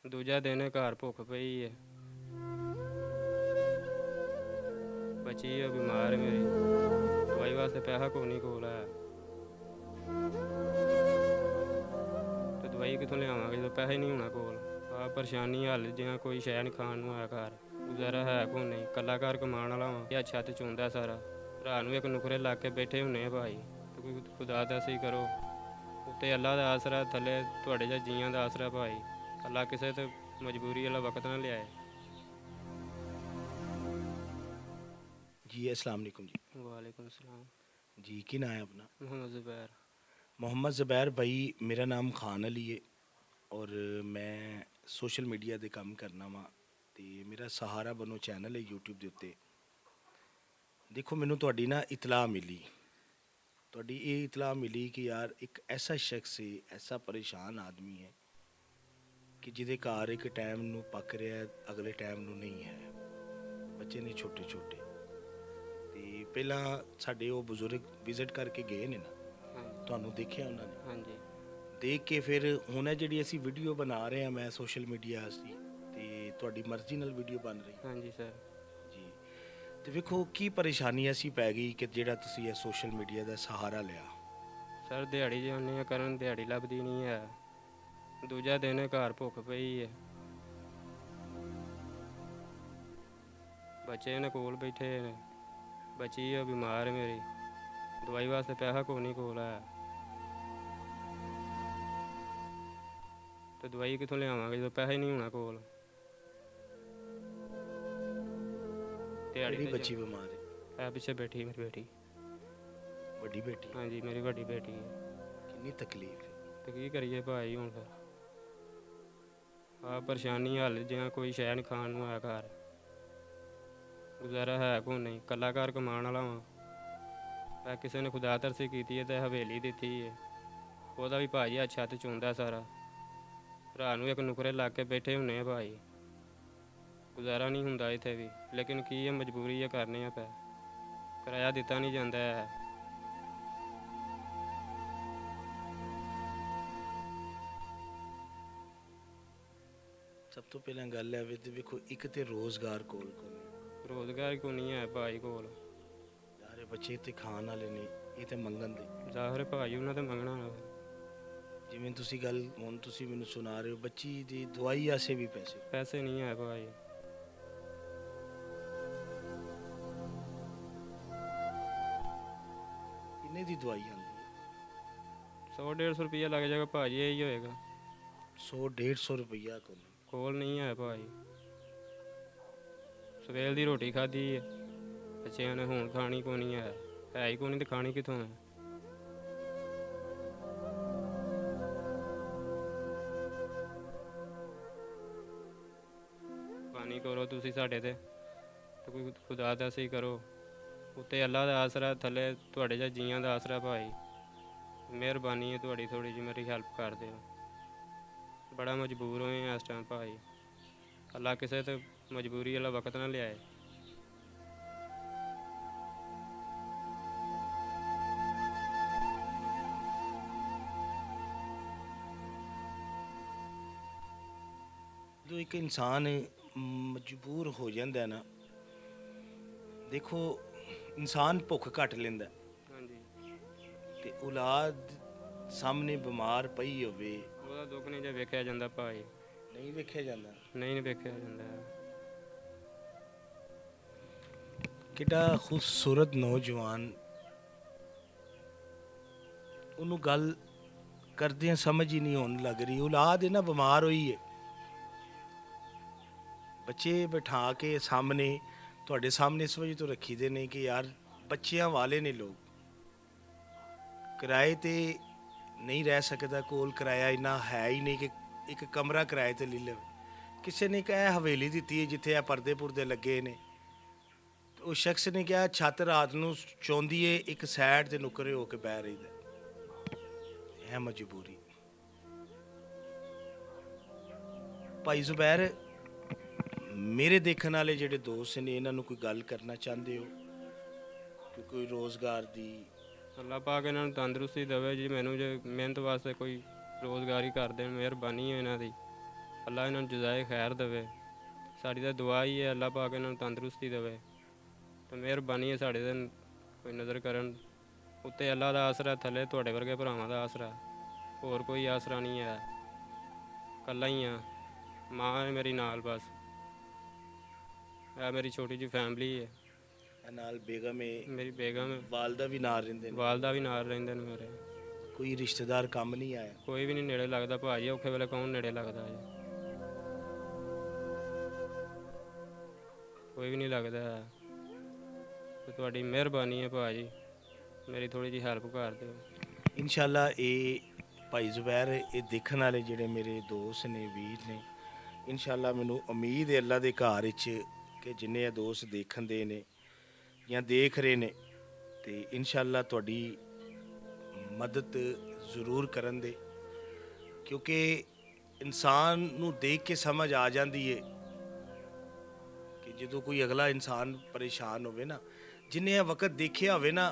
ਦੂਜਾ ਦਿਨ ਘਰ ਭੁੱਖ ਪਈ ਹੈ। ਬੱਚੀ ਹੈ ਬਿਮਾਰ ਹੈ ਮੇਰੀ, ਦਵਾਈ ਵਾਸਤੇ ਪੈਸਾ ਕੋਈ ਨਹੀਂ ਕੋਲ ਹੈ। ਤੇ ਦਵਾਈ ਕਿੱਥੋਂ ਲਿਆਵਾਂਗੇ ਜਦੋਂ ਪੈਸਾ ਹੀ ਨਹੀਂ ਹੋਣਾ ਕੋਲ। ਆ ਪਰੇਸ਼ਾਨੀ ਹੱਲ ਜਿਵੇਂ ਕੋਈ ਸ਼ੈ ਨਹੀਂ ਖਾਣ ਨੂੰ ਆਇਆ ਘਰ, ਗੁਜ਼ਾਰਾ ਹੈ ਕੋਈ ਨਹੀਂ, ਇਕੱਲਾ ਘਰ ਕਮਾਉਣ ਵਾਲਾ ਵਾਂ। ਇਹ ਛੱਤ ਚੁੰਦਾ ਸਾਰਾ, ਭਰਾ ਨੂੰ ਇੱਕ ਨੁਕਰੇ ਲਾ ਕੇ ਬੈਠੇ ਹੁੰਨੇ ਆ ਭਾਈ। ਤੇ ਕੋਈ ਖੁਦਾ ਦਾ ਸਹੀ ਕਰੋ, ਉੱਤੇ ਅੱਲਾ ਦਾ ਆਸਰਾ, ਥੱਲੇ ਤੁਹਾਡੇ ਜਿਹਾ ਜੀਆਂ ਦਾ ਆਸਰਾ ਭਾਈ। ਅੱਲਾ ਕਿਸੇ ਤੇ ਮਜਬੂਰੀ ਵਾਲਾ ਵਕਤ ਨਾ ਲਿਆਏ। जी अस्सलाम वालेकुम जी। वालेकुम सलाम। जी की नाम है अपना? मोहम्मद ज़ुबैर। मोहम्मद ज़ुबैर भाई, मेरा नाम खान अली है और मैं सोशल मीडिया ਦੇ ਕੰਮ ਕਰਨਾ ਵਾ ਤੇ ਮੇਰਾ ਸਹਾਰਾ ਬਨੋ ਚੈਨਲ ਹੈ YouTube ਦੇ ਉੱਤੇ। ਦੇਖੋ ਮੈਨੂੰ ਤੁਹਾਡੀ ਨਾ ਇਤਲਾਹ ਮਿਲੀ, ਤੁਹਾਡੀ ਇਹ ਇਤਲਾਹ ਮਿਲੀ ਕਿ ਯਾਰ ਇੱਕ ਐਸਾ ਸ਼ਖਸ ਹੈ, ਐਸਾ ਪਰੇਸ਼ਾਨ ਆਦਮੀ ਹੈ ਕਿ ਜਿਹਦੇ ਘਰ ਇੱਕ ਟਾਈਮ ਨੂੰ ਪੱਕ ਰਿਹਾ, ਅਗਲੇ ਟਾਈਮ ਨੂੰ ਨਹੀਂ ਹੈ। ਬੱਚੇ ਨੇ ਛੋਟੇ ਛੋਟੇ ਤੇ ਪਹਿਲਾਂ ਸਾਡੇ ਉਹ ਬਜ਼ੁਰਗ ਵਿਜ਼ਿਟ ਕਰਕੇ ਗਏ ਨੇ ਨਾ, ਤੁਹਾਨੂੰ ਦੇਖਿਆ ਉਹਨਾਂ ਨੇ? ਹਾਂਜੀ। ਦੇਖ ਕੇ ਫਿਰ ਹੁਣ ਇਹ ਜਿਹੜੀ ਅਸੀਂ ਵੀਡੀਓ ਬਣਾ ਰਹੇ ਹਾਂ ਮੈਂ ਸੋਸ਼ਲ ਮੀਡੀਆ ਅਸੀਂ, ਤੇ ਤੁਹਾਡੀ ਮਰਜ਼ੀ ਨਾਲ ਵੀਡੀਓ ਬਣ ਰਹੀ? ਹਾਂਜੀ ਸਰ ਜੀ। ਤੇ ਵੇਖੋ ਕੀ ਪਰੇਸ਼ਾਨੀ ਅਸੀਂ ਪੈ ਗਈ ਕਿ ਜਿਹੜਾ ਤੁਸੀਂ ਇਹ ਸੋਸ਼ਲ ਮੀਡੀਆ ਦਾ ਸਹਾਰਾ ਲਿਆ। ਸਰ ਦਿਹਾੜੀ ਜਾਂਦੇ ਆ ਕਰਨ, ਦਿਹਾੜੀ ਲੱਭਦੀ ਨਹੀਂ ਹੈ। ਦੂਜਾ ਦਿਨ ਘਰ ਭੁੱਖ ਪਈ ਹੈ। ਬੱਚੇ ਨੇ ਕੋਲ ਬੈਠੇ ਨੇ, ਬੱਚੀ ਹੈ ਬਿਮਾਰ ਹੈ ਮੇਰੀ, ਦਵਾਈ ਵਾਸਤੇ ਪੈਸਾ ਕੋਈ ਨਹੀਂ ਕੋਲ ਹੈ। ਤੇ ਦਵਾਈ ਕਿੱਥੋਂ ਲਿਆਵਾਂਗੇ ਜਦੋਂ ਪੈਸਾ ਹੀ ਨਹੀਂ ਹੋਣਾ ਕੋਲ। ਕਿਹੜੀ ਬੱਚੀ ਬਿਮਾਰ ਹੈ? ਹੈ ਪਿੱਛੇ ਬੈਠੀ ਮੇਰੀ ਬੇਟੀ। ਵੱਡੀ ਬੇਟੀ? ਹਾਂਜੀ ਮੇਰੀ ਵੱਡੀ ਬੇਟੀ ਹੈ। ਕਿੰਨੀ ਤਕਲੀਫ ਹੈ? ਤੇ ਕੀ ਕਰੀਏ ਭਾਈ ਹੁਣ ਫਿਰ, ਆ ਪਰੇਸ਼ਾਨੀ ਹੱਲ ਜਿਵੇਂ ਕੋਈ ਸ਼ੈ ਨਹੀਂ ਖਾਣ ਨੂੰ ਆਇਆ ਘਰ, ਗੁਜ਼ਾਰਾ ਹੈ ਕੋਈ ਨਹੀਂ, ਇਕੱਲਾ ਘਰ ਕਮਾਉਣ ਵਾਲਾ ਵਾਂ। ਕਿਸੇ ਨੇ ਖੁਦਾ ਤਰਸੀ ਕੀਤੀ ਹੈ ਤੇ ਹਵੇਲੀ ਦਿੱਤੀ ਹੈ, ਉਹਦਾ ਵੀ ਭਾਜੀ ਆ ਛੱਤ ਚੁੰਦਾ ਸਾਰਾ, ਭਰਾ ਨੂੰ ਇੱਕ ਨੁਕਰੇ ਲਾ ਕੇ ਬੈਠੇ ਹੁੰਨੇ ਆ ਭਾਈ। ਗੁਜ਼ਾਰਾ ਨਹੀਂ ਹੁੰਦਾ ਇੱਥੇ ਵੀ, ਲੇਕਿਨ ਕੀ ਹੈ ਮਜਬੂਰੀ ਹੈ, ਕਰਨੇ ਆ ਪੈ, ਕਿਰਾਇਆ ਦਿੱਤਾ ਨਹੀਂ ਜਾਂਦਾ ਹੈ। ਸਭ ਤੋਂ ਪਹਿਲਾਂ ਗੱਲ ਹੈ ਵੀ ਤੇ ਵੇਖੋ ਇੱਕ ਤੇ ਰੋਜ਼ਗਾਰ ਕੋਲ ਨਹੀਂ, ਰੋਜ਼ਗਾਰ ਕੋਈ ਨਹੀਂ ਹੈ ਭਾਈ ਕੋਲ। ਯਾਰ ਇਹ ਬੱਚੇ ਤੇ ਖਾਣ ਵਾਲੇ ਨੇ, ਇਹ ਤੇ ਮੰਗਣ ਦੇ। ਜ਼ਾਹਰ ਭਾਈ ਉਹਨਾਂ ਤੇ ਮੰਗਣਾ ਨਾ। ਜਿਵੇਂ ਤੁਸੀਂ ਗੱਲ ਹੁਣ ਤੁਸੀਂ ਮੈਨੂੰ ਸੁਣਾ ਰਹੇ ਹੋ, ਬੱਚੀ ਦੀ ਦਵਾਈ ਆਸੇ ਵੀ ਪੈਸੇ ਨਹੀਂ ਹੈ ਭਾਈ। ਕਿੰਨੇ ਦੀ ਦਵਾਈ ਆਉਂਦੀ ਹੈ? 100-150 ਰੁਪਈਆ ਲੱਗ ਜਾਏਗਾ ਭਾਜੀ, ਇਹੀ ਹੋਏਗਾ। 100-150 ਰੁਪਈਆ ਕੋਲ ਨਹੀਂ ਹੈ ਭਾਈ। ਸਵੇਰ ਦੀ ਰੋਟੀ ਖਾਧੀ ਹੈ ਬੱਚਿਆਂ ਨੇ, ਹੁਣ ਖਾਣੀ ਕੋਈ ਨਹੀਂ ਹੈ ਹੀ ਕੋਈ ਨਹੀਂ, ਤੇ ਖਾਣੀ ਕਿੱਥੋਂ ਹੈ? ਪਾਣੀ ਕਰੋ ਤੁਸੀਂ ਸਾਡੇ ਤੇ ਕੋਈ ਖੁਦਾ ਦਾ ਸਹੀ ਕਰੋ, ਉੱਤੇ ਅੱਲਾ ਦਾ ਆਸਰਾ, ਥੱਲੇ ਤੁਹਾਡੇ ਜਿਹਾ ਜੀਆਂ ਦਾ ਆਸਰਾ ਭਾਈ। ਮਿਹਰਬਾਨੀ ਹੈ ਤੁਹਾਡੀ, ਥੋੜ੍ਹੀ ਜਿਹੀ ਮੇਰੀ ਹੈਲਪ ਕਰ ਦਿਓ। ਬੜਾ ਮਜਬੂਰ ਹੋਏ ਆ ਇਸ ਟਾਈਮ ਭਾਈ, ਅੱਲਾ ਕਿਸੇ ਤੇ ਮਜਬੂਰੀ ਵਾਲਾ ਵਕਤ ਨਾ ਲਿਆਏ। ਜਦੋਂ ਇੱਕ ਇਨਸਾਨ ਮਜਬੂਰ ਹੋ ਜਾਂਦਾ ਨਾ, ਦੇਖੋ ਇਨਸਾਨ ਭੁੱਖ ਘੱਟ ਲੈਂਦਾ। ਹਾਂਜੀ। ਤੇ ਔਲਾਦ ਸਾਹਮਣੇ ਬਿਮਾਰ ਪਈ ਹੋਵੇ, ਉਹਦਾ ਦੁੱਖ ਨਹੀਂ ਜੇ ਵੇਖਿਆ ਜਾਂਦਾ ਭਾਈ। ਨਹੀਂ ਵੇਖਿਆ ਜਾਂਦਾ? ਨਹੀਂ ਵੇਖਿਆ ਜਾਂਦਾ। ਕਿੱਡਾ ਖੂਬਸੂਰਤ ਨੌਜਵਾਨ, ਉਹਨੂੰ ਗੱਲ ਕਰਦਿਆਂ ਸਮਝ ਹੀ ਨਹੀਂ ਆਉਣ ਲੱਗ ਰਹੀ। ਔਲਾਦ ਹੈ ਨਾ ਬਿਮਾਰ ਹੋਈ ਹੈ, ਬੱਚੇ ਬਿਠਾ ਕੇ ਸਾਹਮਣੇ, ਤੁਹਾਡੇ ਸਾਹਮਣੇ ਇਸ ਵਜ੍ਹਾ ਤੋਂ ਰੱਖੀ ਦੇ ਨੇ ਕਿ ਯਾਰ ਬੱਚਿਆਂ ਵਾਲੇ ਨੇ ਲੋਕ, ਕਿਰਾਏ ਤੇ ਨਹੀਂ ਰਹਿ ਸਕਦਾ, ਕੋਲ ਕਿਰਾਇਆ ਇੰਨਾ ਹੈ ਹੀ ਨਹੀਂ ਕਿ ਇੱਕ ਕਮਰਾ ਕਿਰਾਏ ਤੇ ਲੈ ਲਵੇ। ਕਿਸੇ ਨੇ ਕਿਹਾ ਹਵੇਲੀ ਦਿੱਤੀ ਹੈ ਜਿੱਥੇ ਇਹ ਪਰਦੇ ਪੁਰਦੇ ਲੱਗੇ ਨੇ, ਉਹ ਸ਼ਖਸ ਨੇ ਕਿਹਾ ਛੱਤ ਰਾਤ ਨੂੰ ਚੌਂਦੀ ਏ, ਇੱਕ ਸਾਈਡ ਤੇ ਨੁਕਰੇ ਹੋ ਕੇ ਬਹਿ ਰਹੀਦਾ। ਇਹ ਮਜਬੂਰੀ। ਭਾਈ ਜ਼ੁਬੈਰ, ਮੇਰੇ ਦੇਖਣ ਵਾਲੇ ਜਿਹੜੇ ਦੋਸਤ ਨੇ, ਇਹਨਾਂ ਨੂੰ ਕੋਈ ਗੱਲ ਕਰਨਾ ਚਾਹੁੰਦੇ ਹੋ ਕਿ ਕੋਈ ਰੋਜ਼ਗਾਰ ਦੀ? ਅੱਲਾ ਪਾਕ ਇਹਨਾਂ ਨੂੰ ਤੰਦਰੁਸਤੀ ਦੇਵੇ ਜੀ, ਮੈਨੂੰ ਜੇ ਮਿਹਨਤ ਵਾਸਤੇ ਕੋਈ ਰੋਜ਼ਗਾਰ ਹੀ ਕਰ ਦੇਣ, ਮਿਹਰਬਾਨੀ ਹੈ ਇਹਨਾਂ ਦੀ। ਅੱਲਾ ਇਹਨਾਂ ਨੂੰ ਜਜ਼ਾਏ ਖੈਰ ਦੇਵੇ। ਸਾਡੀ ਤਾਂ ਦੁਆ ਹੀ ਹੈ ਅੱਲਾ ਪਾਕ ਇਹਨਾਂ ਨੂੰ ਤੰਦਰੁਸਤੀ ਦੇਵੇ ਤੇ ਮਿਹਰਬਾਨੀ ਹੈ ਸਾਡੇ ਤੇ ਕੋਈ ਨਜ਼ਰ ਕਰਨ। ਉੱਤੇ ਅੱਲਾ ਦਾ ਆਸਰਾ, ਥੱਲੇ ਤੁਹਾਡੇ ਵਰਗੇ ਭਰਾਵਾਂ ਦਾ ਆਸਰਾ, ਹੋਰ ਕੋਈ ਆਸਰਾ ਨਹੀਂ ਹੈ। ਇਕੱਲਾ ਹੀ ਆ, ਮਾਂ ਹੈ ਮੇਰੀ ਨਾਲ ਬਸ। ਇਹ ਮੇਰੀ ਛੋਟੀ ਜਿਹੀ ਫੈਮਿਲੀ ਹੈ। ਇਹ ਨਾਲ ਬੇਗਮ ਹੈ, ਮੇਰੀ ਬੇਗਮ ਹੈ, ਵਾਲਦਾ ਵੀ ਨਾਲ ਰਹਿੰਦੇ ਨੇ। ਵਾਲਦਾ ਵੀ ਨਾਲ ਰਹਿੰਦੇ ਨੇ ਮੇਰੇ। ਕੋਈ ਰਿਸ਼ਤੇਦਾਰ ਕੰਮ ਨਹੀਂ ਆਇਆ? ਕੋਈ ਵੀ ਨਹੀਂ ਨੇੜੇ ਲੱਗਦਾ ਭਾਜੀ, ਔਖੇ ਵੇਲੇ ਕੌਣ ਨੇੜੇ ਲੱਗਦਾ ਜੀ? ਕੋਈ ਵੀ ਨਹੀਂ ਲੱਗਦਾ ਤੇ ਤੁਹਾਡੀ ਮਿਹਰਬਾਨੀ ਹੈ ਭਾਜੀ, ਮੇਰੀ ਥੋੜੀ ਜਿਹੀ ਹੈਲਪ ਕਰ ਦਿਓ। ਇਨਸ਼ਾਅੱਲਾ ਇਹ ਭਾਈ ਜ਼ੁਬੈਰ, ਇਹ ਦੇਖਣ ਵਾਲੇ ਜਿਹੜੇ ਮੇਰੇ ਦੋਸਤ ਨੇ, ਵੀਰ ਨੇ, ਇਨਸ਼ਾਅੱਲਾ ਮੈਨੂੰ ਉਮੀਦ ਹੈ ਅੱਲਾ ਦੇ ਘਰ ਵਿੱਚ ਕਿ ਜਿੰਨੇ ਇਹ ਦੋਸਤ ਦੇਖਣ ਦੇ ਨੇ ਜਾਂ ਦੇਖ ਰਹੇ ਨੇ, ਤੇ ਇਨਸ਼ਾਅੱਲਾ ਤੁਹਾਡੀ ਮਦਦ ਜ਼ਰੂਰ ਕਰਨ ਦੇ, ਕਿਉਂਕਿ ਇਨਸਾਨ ਨੂੰ ਦੇਖ ਕੇ ਸਮਝ ਆ ਜਾਂਦੀ ਹੈ ਕਿ ਜਦੋਂ ਕੋਈ ਅਗਲਾ ਇਨਸਾਨ ਪਰੇਸ਼ਾਨ ਹੋਵੇ ਨਾ, ਜਿਹਨੇ ਇਹ ਵਕਤ ਦੇਖਿਆ ਹੋਵੇ ਨਾ,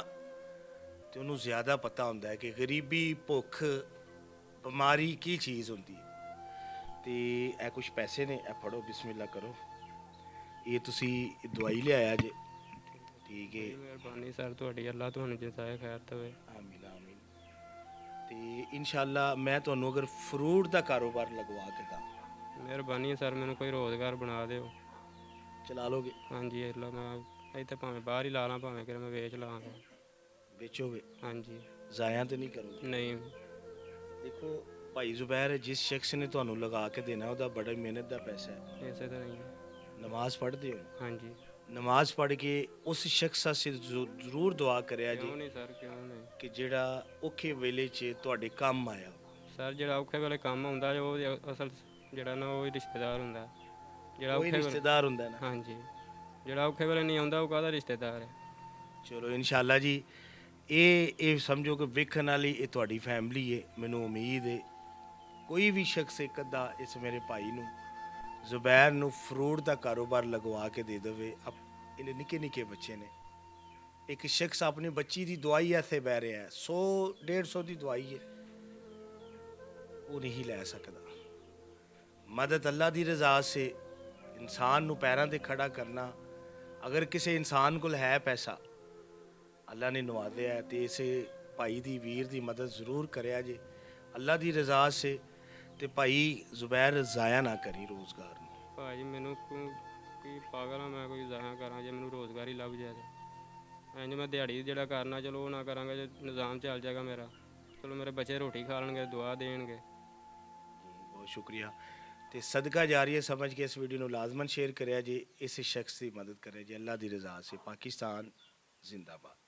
ਤੇ ਉਹਨੂੰ ਜ਼ਿਆਦਾ ਪਤਾ ਹੁੰਦਾ ਹੈ ਕਿ ਗਰੀਬੀ, ਭੁੱਖ, ਬਿਮਾਰੀ ਕੀ ਚੀਜ਼ ਹੁੰਦੀ ਹੈ। ਤੇ ਇਹ ਕੁਝ ਪੈਸੇ ਨੇ, ਇਹ ਫੜੋ, ਬਿਸਮਿਲ੍ਲਾ ਕਰੋ। ਇਹ ਤੁਸੀਂ ਦਵਾਈ ਲਿਆਇਆ ਜੇ, ਠੀਕ ਹੈ? ਮਿਹਰਬਾਨੀ ਸਰ ਤੁਹਾਡੀ, ਅੱਲਾ ਤੁਹਾਨੂੰ ਜਜ਼ਾਏ ਖੈਰ ਦੇਵੇ। ਆਮੀਨ ਆਮੀਨ। ਤੇ ਇਨਸ਼ਾਅੱਲਾ ਮੈਂ ਤੁਹਾਨੂੰ ਅਗਰ ਫਰੂਟ ਦਾ ਕਾਰੋਬਾਰ ਲਗਵਾ ਕੇ ਦਾਂ, ਮਿਹਰਬਾਨੀ ਹੈ ਸਰ, ਮੈਨੂੰ ਕੋਈ ਰੋਜ਼ਗਾਰ ਬਣਾ ਦਿਓ। ਚਲਾ ਲੋਗੇ? ਹਾਂਜੀ ਅੱਲਾ, ਮੈਂ ਇੱਥੇ ਭਾਵੇਂ ਬਾਹਰ ਹੀ ਲਾ ਲਾਂ, ਭਾਵੇਂ ਕਿ ਮੈਂ ਵੇਚ ਲਾਂਗਾ। ਵੇਚੋਗੇ? ਹਾਂਜੀ। ਜ਼ਾਇਆ ਤੇ ਨਹੀਂ ਕਰੋਗੇ? ਨਹੀਂ। ਦੇਖੋ ਭਾਈ ਜ਼ੁਬੈਰ, ਜਿਸ ਸ਼ਖਸ ਨੇ ਤੁਹਾਨੂੰ ਲਗਾ ਕੇ ਦੇਣਾ ਉਹਦਾ ਬੜਾ ਮਿਹਨਤ ਦਾ ਪੈਸਾ ਹੈ। ਇਸੇ ਤਰ੍ਹਾਂ ਹੀ। ਨਮਾਜ਼ ਪੜ੍ਹਦੇ ਹੋ? ਹਾਂਜੀ। ਨਮਾਜ਼ ਪੜ੍ਹ ਕੇ ਉਸ ਸ਼ਖਸ ਵਾਸਤੇ ਜ਼ਰੂਰ ਦੁਆ ਕਰਿਆ ਜੀ, ਕਿਉਂ ਨਹੀਂ ਸਰ, ਕਿਉਂ ਨਹੀਂ ਕਿ ਜਿਹੜਾ ਔਖੇ ਵੇਲੇ 'ਚ ਤੁਹਾਡੇ ਕੰਮ ਆਇਆ। ਸਰ ਜਿਹੜਾ ਔਖੇ ਵੇਲੇ ਕੰਮ ਆਉਂਦਾ ਉਹ ਅਸਲ ਜਿਹੜਾ ਨਾ ਉਹ ਹੀ ਰਿਸ਼ਤੇਦਾਰ ਹੁੰਦਾ। ਜਿਹੜਾ ਕੋਈ ਔਖੇ ਵੇਲੇ, ਰਿਸ਼ਤੇਦਾਰ ਹੁੰਦਾ ਨਾ। ਹਾਂਜੀ, ਜਿਹੜਾ ਔਖੇ ਵੇਲੇ ਨਹੀਂ ਆਉਂਦਾ ਉਹ ਕਾਹਦਾ ਰਿਸ਼ਤੇਦਾਰ ਹੈ? ਚਲੋ ਇਨਸ਼ਾਅੱਲਾ ਜੀ, ਇਹ ਸਮਝੋ ਕਿ ਵੇਖਣ ਵਾਲੀ ਇਹ ਤੁਹਾਡੀ ਫੈਮਿਲੀ ਹੈ। ਮੈਨੂੰ ਉਮੀਦ ਹੈ ਕੋਈ ਵੀ ਸ਼ਖਸ ਇੱਕ ਅੱਧਾ ਇਸ ਮੇਰੇ ਭਾਈ ਨੂੰ, ਜ਼ੁਬੈਰ ਨੂੰ, ਫਰੂਟ ਦਾ ਕਾਰੋਬਾਰ ਲਗਵਾ ਕੇ ਦੇ ਦੇਵੇ। ਇਹਨੇ ਨਿੱਕੇ ਨਿੱਕੇ ਬੱਚੇ ਨੇ, ਇੱਕ ਸ਼ਖਸ ਆਪਣੀ ਬੱਚੀ ਦੀ ਦਵਾਈ ਇੱਥੇ ਬਹਿ ਰਿਹਾ ਹੈ, 100-150 ਦੀ ਦਵਾਈ ਹੈ, ਉਹ ਨਹੀਂ ਲੈ ਸਕਦਾ। ਮਦਦ ਅੱਲਾ ਦੀ ਰਜ਼ਾ ਸੇ, ਇਨਸਾਨ ਨੂੰ ਪੈਰਾਂ ਤੇ ਖੜਾ ਕਰਨਾ। ਅਗਰ ਕਿਸੇ ਇਨਸਾਨ ਕੋਲ ਹੈ ਪੈਸਾ, ਅੱਲਾ ਨੇ ਨਵਾਜ਼ਿਆ, ਤੇ ਇਸੇ ਭਾਈ ਦੀ, ਵੀਰ ਦੀ ਮਦਦ ਜ਼ਰੂਰ ਕਰਿਆ ਜੇ ਅੱਲਾ ਦੀ ਰਜ਼ਾ ਸੇ। ਤੇ ਭਾਈ ਜ਼ੁਬੈਰ, ਜ਼ਾਇਆ ਨਾ ਕਰੀ ਰੋਜ਼ਗਾਰ ਨੂੰ। ਭਾਜੀ ਮੈਨੂੰ ਕੀ ਪਾਗਲ ਆ ਮੈਂ, ਕੋਈ ਜ਼ਾਇਆ ਕਰਾਂ? ਜੇ ਮੈਨੂੰ ਰੋਜ਼ਗਾਰ ਹੀ ਲੱਭ ਜਾਏ ਤਾਂ ਇੰਜ ਮੈਂ ਦਿਹਾੜੀ ਜਿਹੜਾ ਕਰਨਾ ਚਲੋ ਉਹ ਨਾ ਕਰਾਂਗਾ, ਜੇ ਨਿਜ਼ਾਮ ਚੱਲ ਜਾਏਗਾ ਮੇਰਾ, ਚਲੋ ਮੇਰੇ ਬੱਚੇ ਰੋਟੀ ਖਾ ਲੈਣਗੇ, ਦੁਆ ਦੇਣਗੇ। ਬਹੁਤ ਸ਼ੁਕਰੀਆ। ਤੇ ਸਦਕਾ ਜਾਰੀ ਹੈ ਸਮਝ ਕੇ ਇਸ ਵੀਡੀਓ ਨੂੰ ਲਾਜ਼ਮਨ ਸ਼ੇਅਰ ਕਰਿਆ ਜੇ, ਇਸ ਸ਼ਖਸ ਦੀ ਮਦਦ ਕਰਿਆ ਜੇ। ਅੱਲਾ ਦੀ ਰਜ਼ਾ ਸੇ। ਪਾਕਿਸਤਾਨ ਜ਼ਿੰਦਾਬਾਦ।